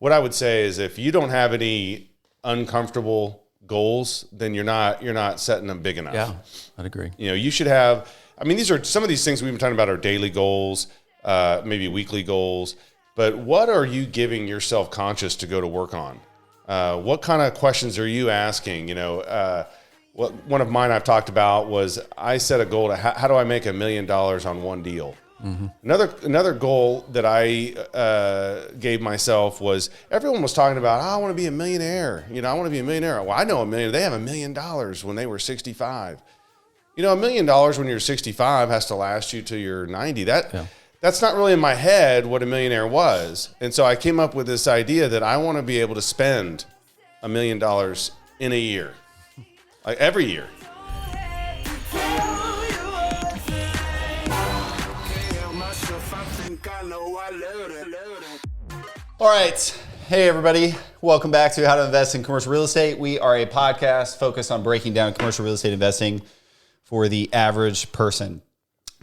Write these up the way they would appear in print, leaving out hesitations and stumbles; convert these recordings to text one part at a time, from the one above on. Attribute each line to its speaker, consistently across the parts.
Speaker 1: what I would say is if you don't have any uncomfortable goals, then you're not setting them big enough.
Speaker 2: Yeah, I'd agree.
Speaker 1: You should have, these are some of these things we've been talking about are daily goals, maybe weekly goals, but what are you giving yourself conscious to go to work on? What kind of questions are you asking? One of mine I've talked about was I set a goal to how do I make $1 million on one deal? Mm-hmm. Another goal that I gave myself was everyone was talking about, I want to be a millionaire. I want to be a millionaire. Well, I know a millionaire. They have $1 million when they were 65. $1 million when you're 65 has to last you till you're 90. That's not really in my head what a millionaire was. And so I came up with this idea that I want to be able to spend $1 million in a year, like every year.
Speaker 3: All right. Hey, everybody. Welcome back to How to Invest in Commercial Real Estate. We are a podcast focused on breaking down commercial real estate investing for the average person.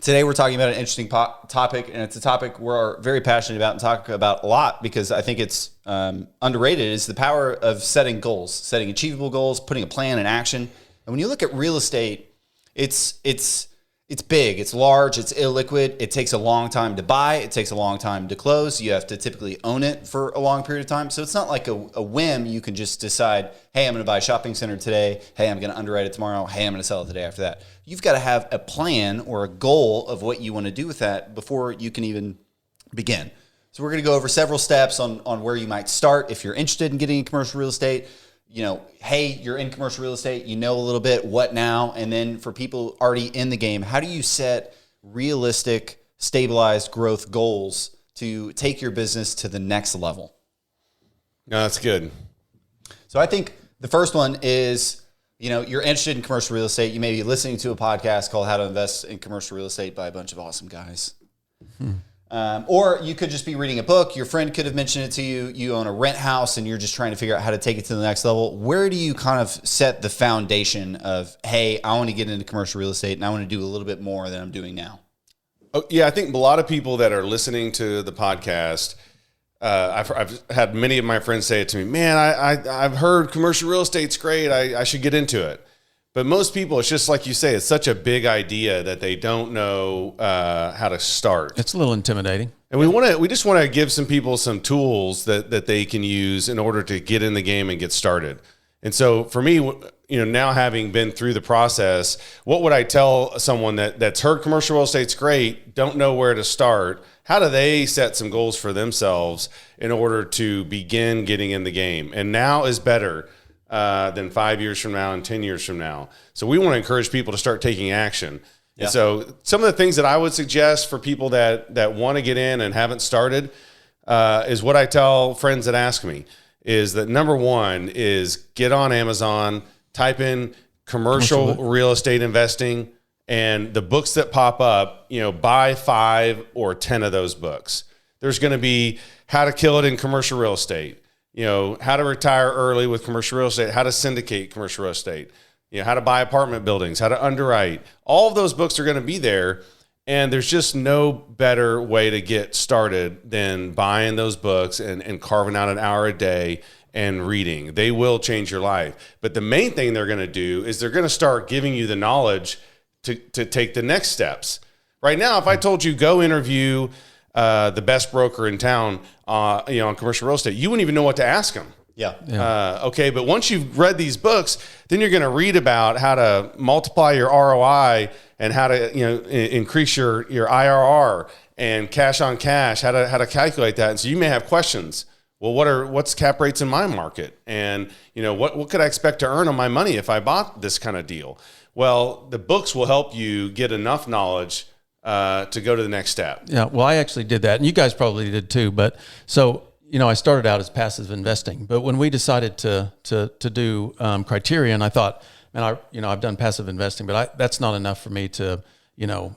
Speaker 3: Today, we're talking about an interesting topic, and it's a topic we're very passionate about and talk about a lot because I think it's underrated. It's the power of setting goals, setting achievable goals, putting a plan in action. And when you look at real estate, it's big, it's large, it's illiquid. It takes a long time to buy. It takes a long time to close. You have to typically own it for a long period of time. So it's not like a whim. You can just decide, hey, I'm going to buy a shopping center today. Hey, I'm going to underwrite it tomorrow. Hey, I'm going to sell it the day after that. You've got to have a plan or a goal of what you want to do with that before you can even begin. So we're going to go over several steps on where you might start if you're interested in getting into commercial real estate. Hey, you're in commercial real estate, you know a little bit, what now? And then for people already in the game, how do you set realistic, stabilized growth goals to take your business to the next level?
Speaker 1: No, that's good.
Speaker 3: So I think the first one is, you're interested in commercial real estate. You may be listening to a podcast called How to Invest in Commercial Real Estate by a bunch of awesome guys. Or you could just be reading a book. Your friend could have mentioned it to you. You own a rent house and you're just trying to figure out how to take it to the next level. Where do you kind of set the foundation of, hey, I want to get into commercial real estate and I want to do a little bit more than I'm doing now?
Speaker 1: Oh, yeah, I think a lot of people that are listening to the podcast, I've had many of my friends say it to me, man, I've heard commercial real estate's great. I should get into it. But most people, it's just like you say, it's such a big idea that they don't know how to start.
Speaker 2: It's a little intimidating.
Speaker 1: And we just want to give some people some tools that they can use in order to get in the game and get started. And so for me, now having been through the process, what would I tell someone that's heard commercial real estate's great, don't know where to start? How do they set some goals for themselves in order to begin getting in the game? And now is better than 5 years from now and 10 years from now. So we want to encourage people to start taking action. Yeah. And so some of the things that I would suggest for people that want to get in and haven't started is what I tell friends that ask me is that number one is get on Amazon, type in commercial real estate investing, and the books that pop up, buy 5 or 10 of those books. There's going to be How to Kill It in Commercial Real Estate, how to retire early with commercial real estate, how to syndicate commercial real estate, how to buy apartment buildings, how to underwrite. All of those books are going to be there. And there's just no better way to get started than buying those books and carving out an hour a day and reading. They will change your life. But the main thing they're going to do is they're going to start giving you the knowledge to take the next steps. Right now, if I told you go interview the best broker in town, on commercial real estate, you wouldn't even know what to ask them.
Speaker 3: Yeah.
Speaker 1: Okay. But once you've read these books, then you're going to read about how to multiply your ROI and how to, increase your IRR and cash on cash, how to calculate that. And so you may have questions. Well, what's cap rates in my market? And, what could I expect to earn on my money if I bought this kind of deal? Well, the books will help you get enough knowledge to go to the next step.
Speaker 2: Yeah. Well, I actually did that, and you guys probably did too. But so, I started out as passive investing, but when we decided to do Criterion, I thought, man, I've done passive investing, but that's not enough for me to,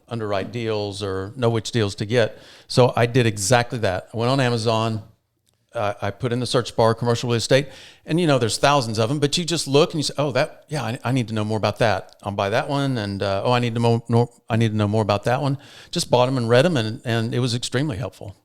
Speaker 2: underwrite deals or know which deals to get. So I did exactly that. I went on Amazon. I put in the search bar commercial real estate, and there's thousands of them, but you just look and you say, oh, I need to know more about that. I'll buy that one, and I need to know more about that one. Just bought them and read them, and it was extremely helpful.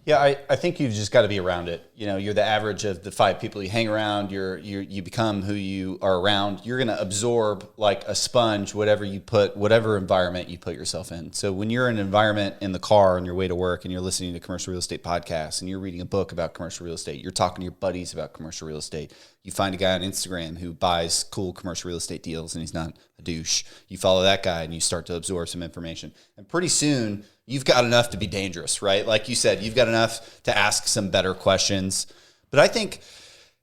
Speaker 3: Yeah, I think you've just got to be around it. You know, you're the average of the 5 people you hang around. You become who you are around. You're going to absorb like a sponge whatever environment you put yourself in. So when you're in an environment in the car on your way to work and you're listening to commercial real estate podcasts and you're reading a book about commercial real estate, you're talking to your buddies about commercial real estate. You find a guy on Instagram who buys cool commercial real estate deals and he's not a douche. You follow that guy and you start to absorb some information. And pretty soon you've got enough to be dangerous, right? Like you said, you've got enough to ask some better questions. But I think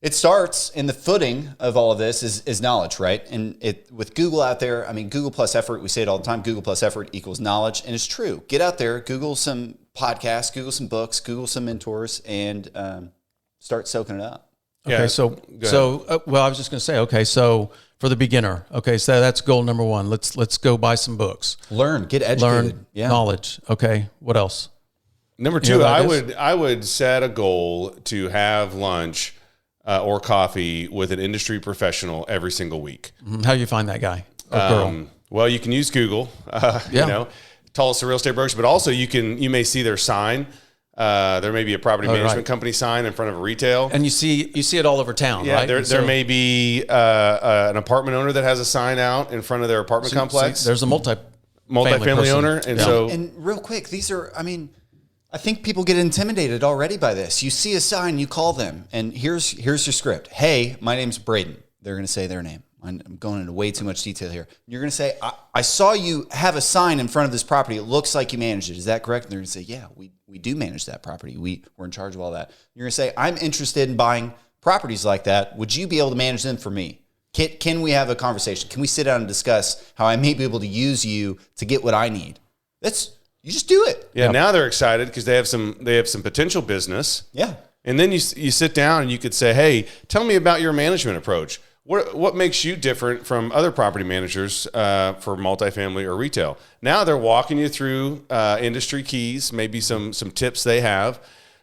Speaker 3: it starts in the footing of all of this is knowledge, right? And with Google out there, I mean, Google plus effort, we say it all the time, Google plus effort equals knowledge. And it's true. Get out there, Google some podcasts, Google some books, Google some mentors, and start soaking it up.
Speaker 2: Okay, well, I was just going to say, okay, so for the beginner, okay, so that's goal number 1. Let's go buy some books.
Speaker 3: Learn, get educated.
Speaker 2: Knowledge. Okay, what else?
Speaker 1: Number 2, I would set a goal to have lunch or coffee with an industry professional every single week.
Speaker 2: How do you find that guy or girl?
Speaker 1: Well, you can use Google. You know, tell us the real estate brokers, but also you may see their sign. There may be a property management company sign in front of a retail,
Speaker 2: and you see it all over town.
Speaker 1: Yeah,
Speaker 2: right?
Speaker 1: there may be an apartment owner that has a sign out in front of their apartment complex.
Speaker 2: There's a
Speaker 1: multifamily owner,
Speaker 3: and real quick, these are. I mean, I think people get intimidated already by this. You see a sign, you call them, and here's your script. Hey, my name's Braden. They're going to say their name. I'm going into way too much detail here. You're going to say, I saw you have a sign in front of this property. It looks like you manage it. Is that correct? And they're going to say, yeah, we do manage that property. We're in charge of all that. You're going to say, I'm interested in buying properties like that. Would you be able to manage them for me? Can we have a conversation? Can we sit down and discuss how I may be able to use you to get what I need? You just do it.
Speaker 1: Yeah. Now they're excited because they have some potential business.
Speaker 3: Yeah.
Speaker 1: And then you sit down and you could say, hey, tell me about your management approach. What makes you different from other property managers for multifamily or retail? Now they're walking you through industry keys, maybe some tips they have.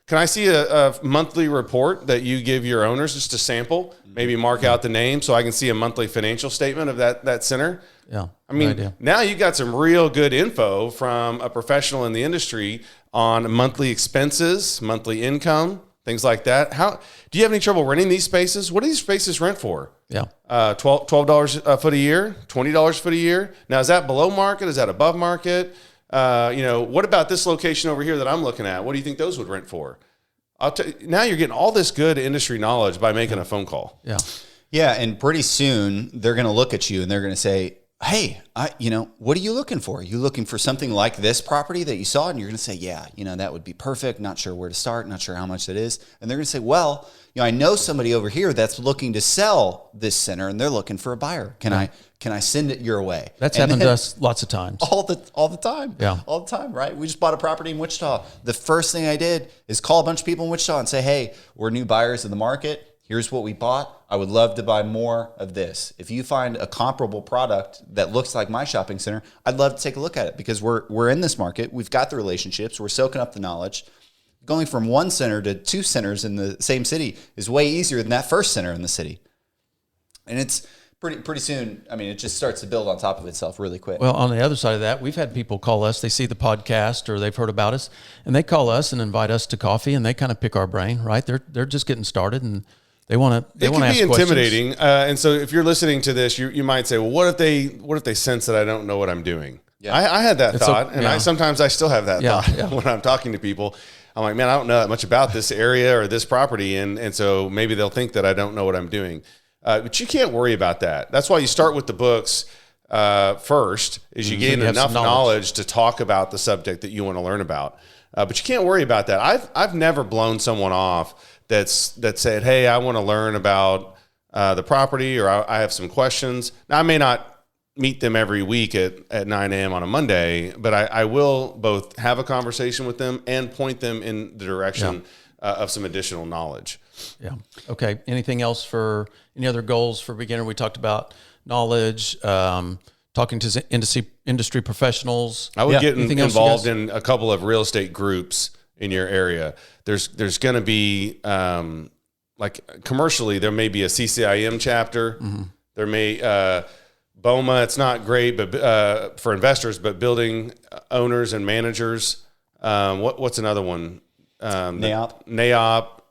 Speaker 1: Can I see a monthly report that you give your owners just to sample? Maybe mark out the name so I can see a monthly financial statement of that center.
Speaker 2: Yeah,
Speaker 1: I mean, now you got some real good info from a professional in the industry on monthly expenses, monthly income, things like that. Do you have any trouble renting these spaces? What do these spaces rent for?
Speaker 2: Yeah.
Speaker 1: $12 a foot a year, $20 a foot a year. Now, is that below market? Is that above market? What about this location over here that I'm looking at? What do you think those would rent for? Now you're getting all this good industry knowledge by making a phone call.
Speaker 2: Yeah.
Speaker 3: Yeah. And pretty soon they're going to look at you and they're going to say, hey, what are you looking for? Are you looking for something like this property that you saw? And you're going to say, yeah, that would be perfect. Not sure where to start. Not sure how much that is. And they're going to say, well, I know somebody over here that's looking to sell this center and they're looking for a buyer. Can I send it your way?
Speaker 2: That's happened to us lots of times.
Speaker 3: All the time.
Speaker 2: Yeah.
Speaker 3: All the time, right? We just bought a property in Wichita. The first thing I did is call a bunch of people in Wichita and say, hey, we're new buyers in the market. Here's what we bought. I would love to buy more of this. If you find a comparable product that looks like my shopping center, I'd love to take a look at it because we're in this market. We've got the relationships. We're soaking up the knowledge. Going from one center to 2 centers in the same city is way easier than that first center in the city. And it's pretty soon, I mean, it just starts to build on top of itself really quick.
Speaker 2: Well, on the other side of that, we've had people call us. They see the podcast or they've heard about us, and they call us and invite us to coffee, and they kind of pick our brain, right? They're just getting started, and they want to. It can be
Speaker 1: intimidating, and so if you're listening to this, you might say, "Well, what if they sense that I don't know what I'm doing?" Yeah. I had that thought, and I sometimes still have that thought when I'm talking to people. I'm like, man, I don't know that much about this area or this property, and so maybe they'll think that I don't know what I'm doing. But you can't worry about that. That's why you start with the books first, is you gain enough knowledge to talk about the subject that you want to learn about. But you can't worry about that. I've never blown someone off that said, hey, I want to learn about the property, or I have some questions. Now, I may not meet them every week at 9 a.m. on a Monday, but I will both have a conversation with them and point them in the direction of some additional knowledge.
Speaker 2: Yeah. Okay. Anything else for any other goals for beginner? We talked about knowledge, talking to industry professionals.
Speaker 1: I would get involved in a couple of real estate groups in your area. There's going to be, like commercially, there may be a CCIM chapter. Mm-hmm. There may, BOMA, it's not great, but for investors, but building owners and managers. What's another one? NAOP.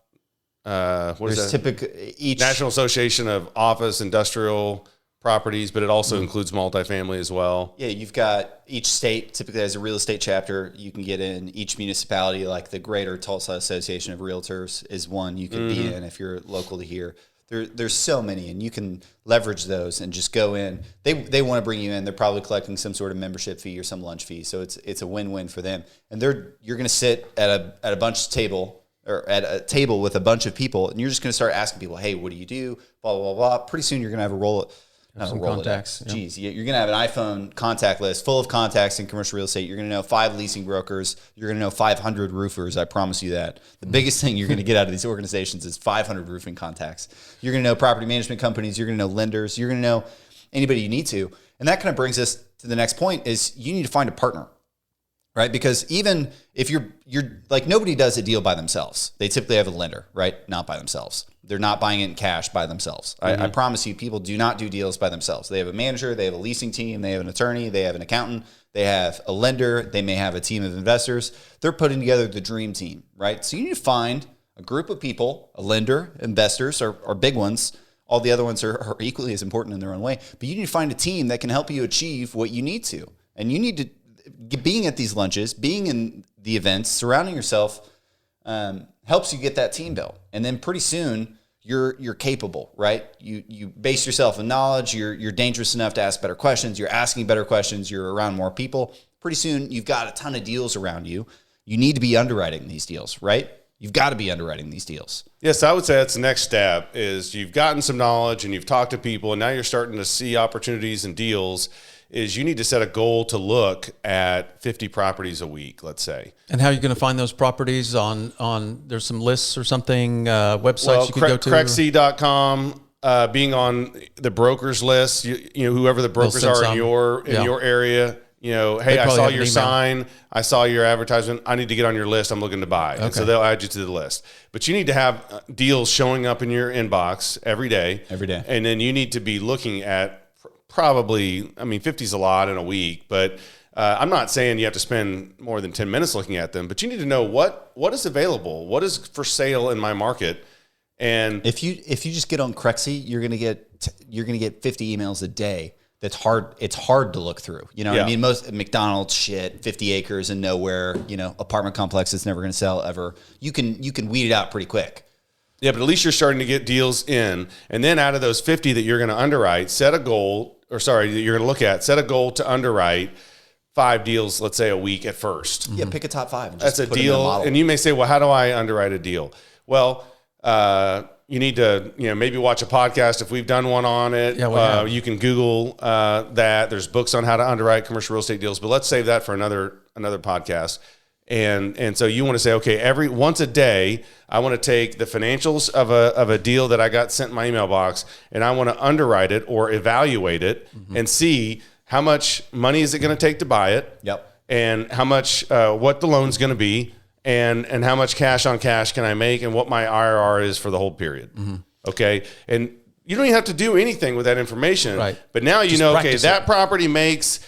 Speaker 1: What is that?
Speaker 3: Each
Speaker 1: National Association of Office Industrial Properties, but it also includes multifamily as well.
Speaker 3: Yeah, you've got each state typically has a real estate chapter. You can get in each municipality, like the Greater Tulsa Association of Realtors is one you could be in if you're local to here. There's so many, and you can leverage those and just go in. They want to bring you in. They're probably collecting some sort of membership fee or some lunch fee, so it's a win-win for them. And you're going to sit at a bunch table or at a table with a bunch of people, and you're just going to start asking people, "Hey, what do you do?" Blah blah blah blah. Pretty soon you're going to have some contacts.
Speaker 2: Yeah.
Speaker 3: Geez, you're going to have an iPhone contact list full of contacts in commercial real estate. You're going to know 5 leasing brokers. You're going to know 500 roofers. I promise you that. The biggest thing you're going to get out of these organizations is 500 roofing contacts. You're going to know property management companies. You're going to know lenders. You're going to know anybody you need to. And that kind of brings us to the next point is you need to find a partner, right? Because even if you're like, nobody does a deal by themselves. They typically have a lender, right? Not by themselves. They're not buying it in cash by themselves. I promise you, people do not do deals by themselves. They have a manager, they have a leasing team, they have an attorney, they have an accountant, they have a lender, they may have a team of investors. They're putting together the dream team, right? So you need to find a group of people, a lender, investors are big ones. All the other ones are equally as important in their own way. But you need to find a team that can help you achieve what you need to. And you need to, being at these lunches, being in the events, surrounding yourself, helps you get that team built. And then pretty soon you're capable, right? You base yourself in knowledge. You're dangerous enough to ask better questions. You're asking better questions. You're around more people. Pretty soon you've got a ton of deals around you. You need to be underwriting these deals, right? You've got to be underwriting these deals.
Speaker 1: Yes, I would say that's the next step is you've gotten some knowledge and you've talked to people and now you're starting to see opportunities and deals. Is you need to set a goal to look at 50 properties a week, let's say.
Speaker 2: And how are you going to find those properties on there's some lists or something, websites you could go to?
Speaker 1: Crexy.com, being on the brokers list, you know, whoever the brokers are in your area, you know, hey, I saw your sign, I saw your advertisement, I need to get on your list, I'm looking to buy. Okay. And so they'll add you to the list. But you need to have deals showing up in your inbox every day. And then you need to be looking at probably, 50 is a lot in a week, but I'm not saying you have to spend more than 10 minutes looking at them, but you need to know what is available, what is for sale in my market. And
Speaker 3: if you just get on Crexy, you're going to get 50 emails a day. It's hard to look through. You know what I mean? Most McDonald's shit, 50 acres and nowhere, you know, apartment complex that's never going to sell ever. You can weed it out pretty quick.
Speaker 1: Yeah, but at least you're starting to get deals in. And then out of those 50 that you're going to underwrite, set a goal to underwrite 5 deals, let's say a week at first.
Speaker 3: Yeah, pick a top 5. And
Speaker 1: just that's a deal. And you may say, well, how do I underwrite a deal? Well, you need to, maybe watch a podcast if we've done one on it.
Speaker 2: Yeah,
Speaker 1: you can Google that. There's books on how to underwrite commercial real estate deals, but let's save that for another podcast. And so you want to say, okay, once a day, I want to take the financials of a deal that I got sent in my email box, and I want to underwrite it or evaluate it and see how much money is it going to take to buy it.
Speaker 3: Yep.
Speaker 1: And how much, what the loan's going to be, and how much cash on cash can I make, and what my IRR is for the whole period. Okay. And you don't even have to do anything with that information.
Speaker 2: Right.
Speaker 1: But now you know, okay, that property makes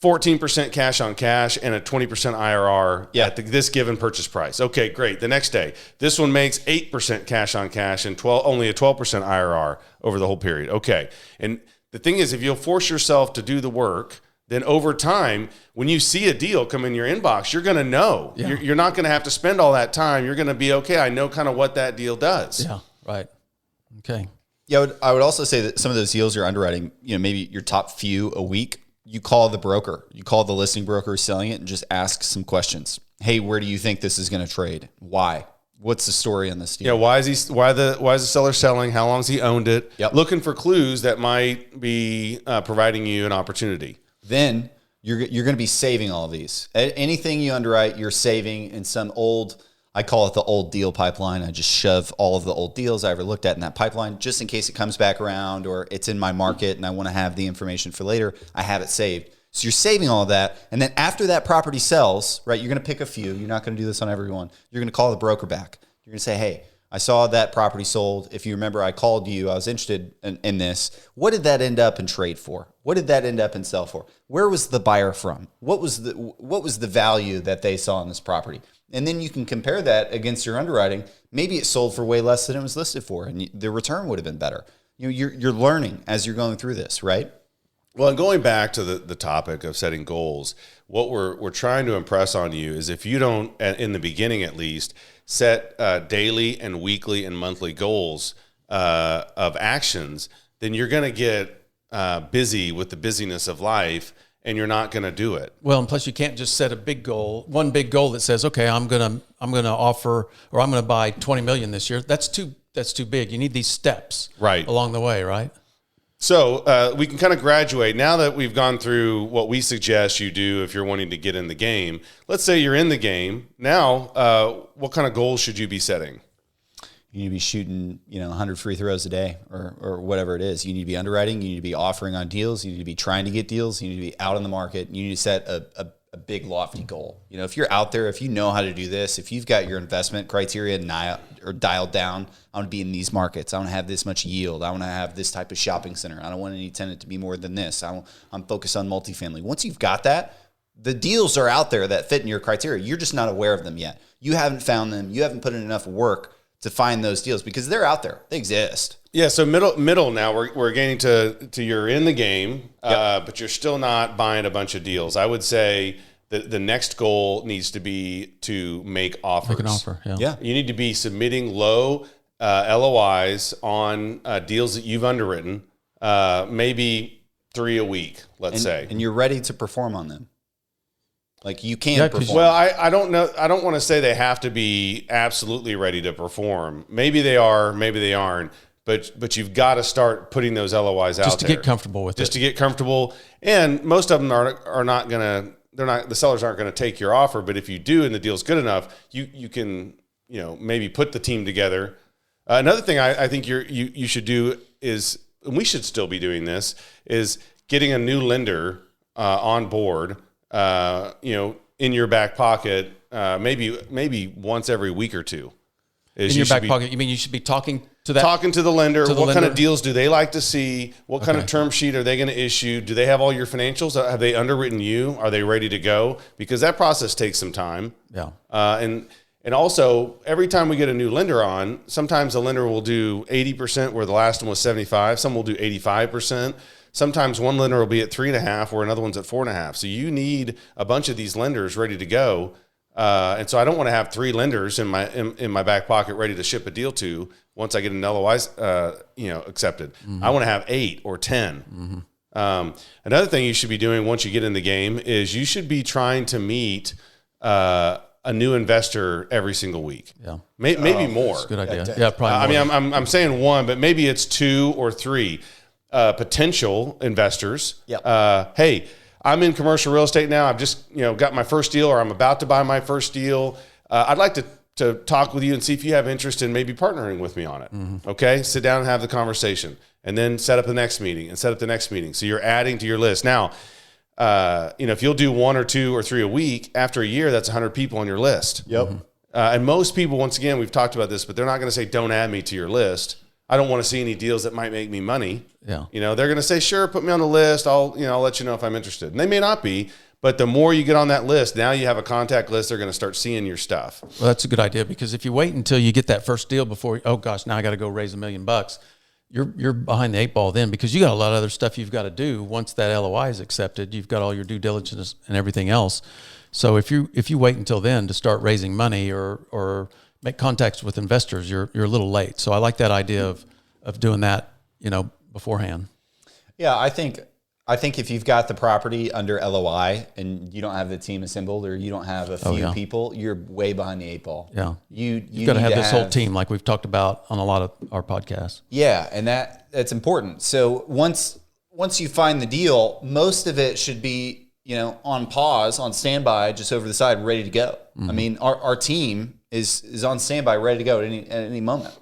Speaker 1: 14% cash on cash and a 20% IRR at this given purchase price. Okay, great. The next day, this one makes 8% cash on cash and only a 12% IRR over the whole period. Okay. And the thing is, if you'll force yourself to do the work, then over time, when you see a deal come in your inbox, you're going to know. Yeah. You're not going to have to spend all that time. You're going to be, okay, I know kind of what that deal does.
Speaker 2: Yeah, right. Okay.
Speaker 3: Yeah, I would also say that some of those deals you're underwriting, maybe your top few a week, you call the broker, you call the listing broker who's selling it and just ask some questions. Hey, where do you think this is going to trade? Why? What's the story on this deal?
Speaker 1: Yeah, why is the seller selling? How long has he owned it?
Speaker 3: Yep.
Speaker 1: Looking for clues that might be providing you an opportunity.
Speaker 3: Then you're going to be saving all of these. Anything you underwrite, you're saving in some old, I call it the old deal pipeline. I just shove all of the old deals I ever looked at in that pipeline just in case it comes back around or it's in my market and I want to have the information for later. I have it saved. So you're saving all of that. And then after that property sells, right, you're going to pick a few. You're not going to do this on everyone. You're going to call the broker back. You're going to say, hey, I saw that property sold. If you remember, I called you. I was interested in this. What did that end up in trade for? What did that end up in sell for? Where was the buyer from? What was the value that they saw in this property? And then you can compare that against your underwriting. Maybe it sold for way less than it was listed for, and the return would have been better. You're learning as you're going through this, right?
Speaker 1: Well, and going back to the topic of setting goals, what we're trying to impress on you is if you don't, in the beginning at least, set daily and weekly and monthly goals of actions, then you're going to get busy with the busyness of life, and you're not going to do it.
Speaker 2: Well, and plus you can't just set a big goal, one big goal that says, okay, I'm gonna offer, or I'm gonna buy 20 million this year. That's too big. You need these steps along the way, right?
Speaker 1: So we can kind of graduate. Now that we've gone through what we suggest you do if you're wanting to get in the game, let's say you're in the game. Now, what kind of goals should you be setting?
Speaker 3: You need to be shooting, 100 free throws a day or whatever it is. You need to be underwriting. You need to be offering on deals. You need to be trying to get deals. You need to be out in the market. You need to set a big, lofty goal. If you're out there, if you know how to do this, if you've got your investment criteria dialed down, I want to be in these markets. I want to have this much yield. I want to have this type of shopping center. I don't want any tenant to be more than this. I'm focused on multifamily. Once you've got that, the deals are out there that fit in your criteria. You're just not aware of them yet. You haven't found them. You haven't put in enough work to find those deals because they're out there. They exist.
Speaker 1: Yeah. So middle now we're getting to you're in the game, but you're still not buying a bunch of deals. I would say that the next goal needs to be to make offers.
Speaker 2: Make an offer. Yeah.
Speaker 1: You need to be submitting low LOIs on deals that you've underwritten, maybe 3 a week, let's say.
Speaker 3: And you're ready to perform on them. Like you can perform.
Speaker 1: Well, I don't know. I don't want to say they have to be absolutely ready to perform. Maybe they are, maybe they aren't. But you've got to start putting those LOIs out there.
Speaker 2: Just to get comfortable with it.
Speaker 1: Just to get comfortable. And most of them are not going to, the sellers aren't going to take your offer. But if you do and the deal's good enough, you can, maybe put the team together. Another thing I think you should do is, and we should still be doing this, is getting a new lender on board. In your back pocket, maybe once every week or two.
Speaker 2: In your back pocket, you mean you should be talking to
Speaker 1: the lender? What kind of deals do they like to see? What kind of term sheet are they going to issue? Do they have all your financials? Have they underwritten you? Are they ready to go? Because that process takes some time.
Speaker 2: Yeah.
Speaker 1: And also, every time we get a new lender on, sometimes the lender will do 80% where the last one was 75. Some will do 85%. Sometimes one lender will be at 3.5 or another one's at 4.5. So you need a bunch of these lenders ready to go. And so I don't want to have 3 lenders in my back pocket ready to ship a deal to once I get an LOI, accepted. Mm-hmm. I want to have 8 or 10. Mm-hmm. Another thing you should be doing once you get in the game is you should be trying to meet a new investor every single week.
Speaker 2: Yeah,
Speaker 1: maybe more.
Speaker 2: That's a good idea. Yeah, probably.
Speaker 1: I'm saying 1, but maybe it's 2 or 3. Potential investors.
Speaker 3: Yep.
Speaker 1: Hey, I'm in commercial real estate now. I've just got my first deal, or I'm about to buy my first deal. I'd like to talk with you and see if you have interest in maybe partnering with me on it. Mm-hmm. Okay, sit down and have the conversation, and then set up the next meeting and set up the next meeting. So you're adding to your list now. If you'll do 1 or 2 or 3 a week, after a year, that's 100 people on your list.
Speaker 3: Yep.
Speaker 1: Mm-hmm. And most people, once again, we've talked about this, but they're not going to say, "Don't add me to your list. I don't want to see any deals that might make me money."
Speaker 2: Yeah.
Speaker 1: They're going to say, "Sure, put me on the list. I'll let you know if I'm interested." And they may not be, but the more you get on that list, now you have a contact list. They're going to start seeing your stuff.
Speaker 2: Well, that's a good idea, because if you wait until you get that first deal before, oh gosh, now I got to go raise $1 million, you're behind the 8 ball then, because you got a lot of other stuff you've got to do once that LOI is accepted. You've got all your due diligence and everything else. So if you wait until then to start raising money or make contacts with investors, you're a little late. So I like that idea of doing that, beforehand.
Speaker 3: Yeah, I think if you've got the property under LOI and you don't have the team assembled, or you don't have a few people, you're way behind the 8 ball.
Speaker 2: Yeah.
Speaker 3: You've
Speaker 2: got to have this whole team, like we've talked about on a lot of our podcasts.
Speaker 3: Yeah, and that's important. So once you find the deal, most of it should be, on pause, on standby, just over the side, ready to go. Mm-hmm. I mean, our team is on standby, ready to go at any moment.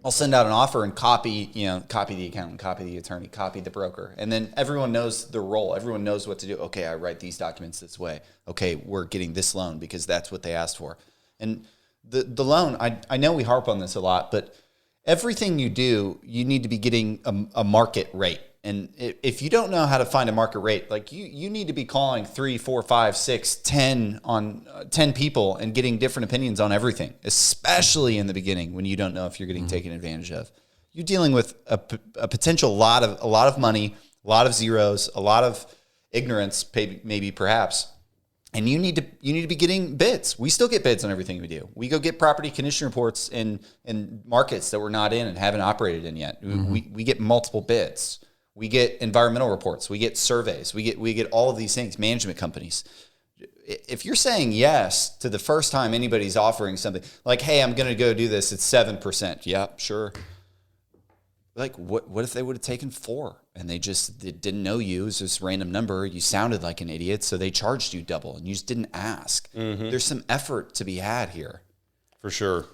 Speaker 3: I'll send out an offer and copy the accountant, copy the attorney, copy the broker. And then everyone knows their role. Everyone knows what to do. Okay, I write these documents this way. Okay, we're getting this loan because that's what they asked for. And the loan, I know we harp on this a lot, but everything you do, you need to be getting a market rate. And if you don't know how to find a market rate, like you need to be calling 3, 4, 5, 6, 10 on 10 people and getting different opinions on everything, especially in the beginning when you don't know if you're getting taken advantage of. You're dealing with a potential lot of money, a lot of zeros, a lot of ignorance, maybe perhaps. And you need to be getting bids. We still get bids on everything we do. We go get property condition reports in markets that we're not in and haven't operated in yet. We get multiple bids. We get environmental reports. We get surveys. We get all of these things. Management companies. If you're saying yes to the first time anybody's offering something like, "Hey, I'm going to go do this. It's 7%." Yeah, sure. Like, what if they would have taken 4 and they didn't know you? It was this random number. You sounded like an idiot, so they charged you double and you just didn't ask. There's some effort to be had here.
Speaker 1: For sure.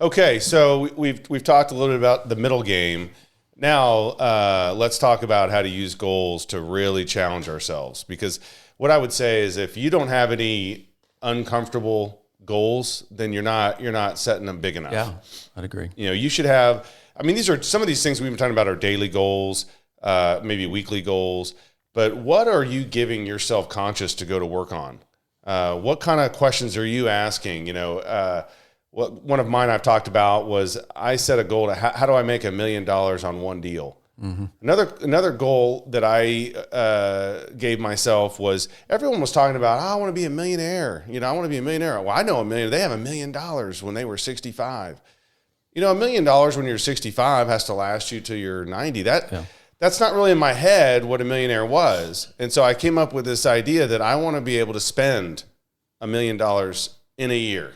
Speaker 1: Okay, so we've talked a little bit about the middle game. Now let's talk about how to use goals to really challenge ourselves. Because what I would say is if you don't have any uncomfortable goals, then you're not setting them big enough.
Speaker 2: Yeah, I'd agree.
Speaker 1: You should have. I mean, these are some of these things we've been talking about are daily goals, maybe weekly goals. But what are you giving your self-conscious to go to work on? What kind of questions are you asking? One of mine I've talked about was I set a goal to how do I make $1 million on one deal? Another goal that I gave myself was everyone was talking about, I want to be a millionaire. I want to be a millionaire. Well, I know a millionaire. They have $1 million when they were 65. $1 million when you're 65 has to last you till you're 90. That's not really in my head what a millionaire was. And so I came up with this idea that I want to be able to spend $1 million in a year,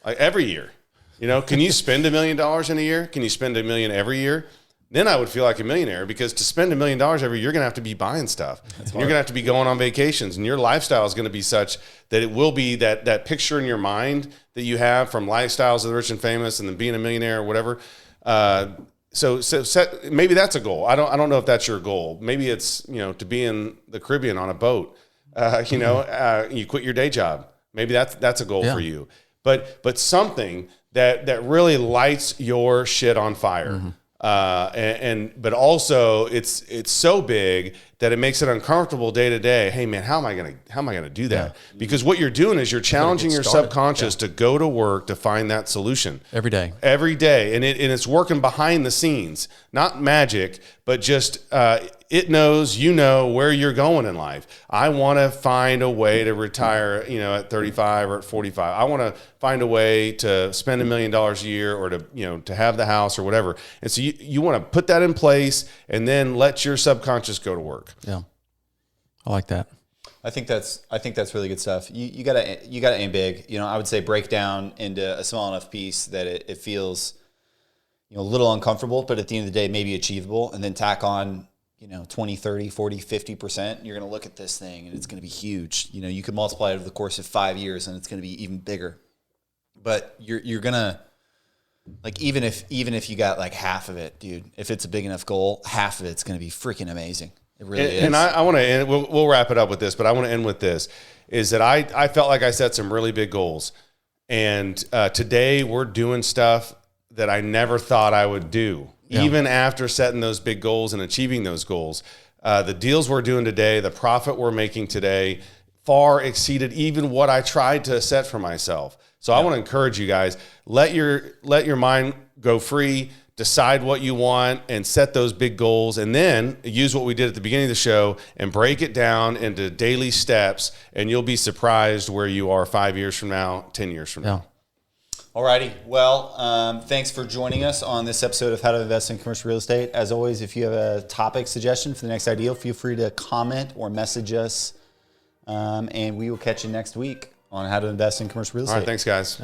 Speaker 1: like every year. Can you spend $1 million in a year? Can you spend $1 million every year? Then I would feel like a millionaire, because to spend $1 million every year, you're going to have to be buying stuff. You're going to have to be going on vacations, and your lifestyle is going to be such that it will be that picture in your mind that you have from Lifestyles of the Rich and Famous and then being a millionaire or whatever. So maybe that's a goal. I don't know if that's your goal. Maybe it's, to be in the Caribbean on a boat. You quit your day job. Maybe that's a goal for you. But something that really lights your shit on fire. But also it's so big that it makes it uncomfortable day to day. Hey man, how am I gonna do that? Yeah. Because what you're doing is you're challenging your subconscious to go to work to find that solution
Speaker 2: every day,
Speaker 1: and it's working behind the scenes, not magic, but just it knows where you're going in life. I want to find a way to retire, at 35 or at 45. I want to find a way to spend $1 million a year, or to have the house or whatever. And so you want to put that in place and then let your subconscious go to work.
Speaker 2: Yeah. I like that.
Speaker 3: I think that's really good stuff. You gotta aim big. I would say break down into a small enough piece that it feels, a little uncomfortable, but at the end of the day, maybe achievable, and then tack on, 20, 30, 40, 50%. You're going to look at this thing and it's going to be huge. You could multiply it over the course of 5 years and it's going to be even bigger. But you're going to, like, even if you got like half of it, dude, if it's a big enough goal, half of it's going to be freaking amazing. It really is.
Speaker 1: And I want to end, we'll wrap it up with this, but I want to end with this, is that I felt like I set some really big goals. And today we're doing stuff that I never thought I would do. Yeah. Even after setting those big goals and achieving those goals, the deals we're doing today, the profit we're making today far exceeded even what I tried to set for myself. So I want to encourage you guys, let your mind go free, decide what you want and set those big goals, and then use what we did at the beginning of the show and break it down into daily steps, and you'll be surprised where you are 5 years from now, 10 years from now.
Speaker 3: Alrighty. Well, thanks for joining us on this episode of How to Invest in Commercial Real Estate. As always, if you have a topic suggestion for the next idea, feel free to comment or message us, and we will catch you next week on How to Invest in Commercial Real Estate.
Speaker 1: All right. Thanks, guys.